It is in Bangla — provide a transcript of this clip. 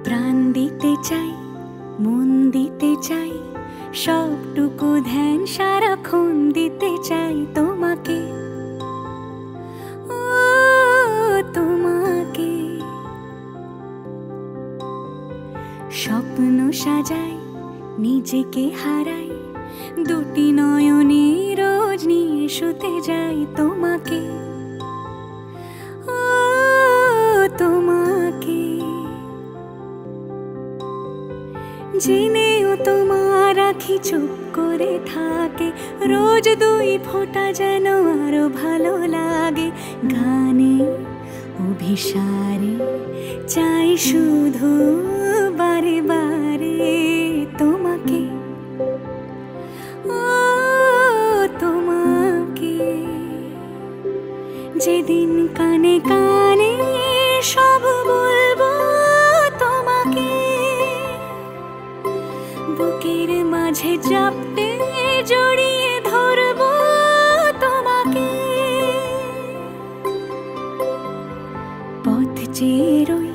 প্রাণ দিতে চাই, মন দিতে চাই, সবটুকু ধ্যান সারাক্ষণ দিতে চাই তোমাকে, ও তোমাকে। স্বপ্ন সাজাই, নিজেকে হারাই, দুটি নয়নে রোজ নিয়ে শুতে যাই তোমাকে, ও তোমাকে। জেনেও তোমার আঁখি চুপ করে থাকে, রোজ দুই ফোঁটা যেন আরো ভালো লাগে। গানে অভিসারে চাই শুধু বারে বারে তোমাকে, ও তোমাকে। যেদিন কানে কানে সব বলবো তোমাকে, বুকের মাঝে চাপতে জড়িয়ে ধরবো তোমাকে। পথ চেয়ে রই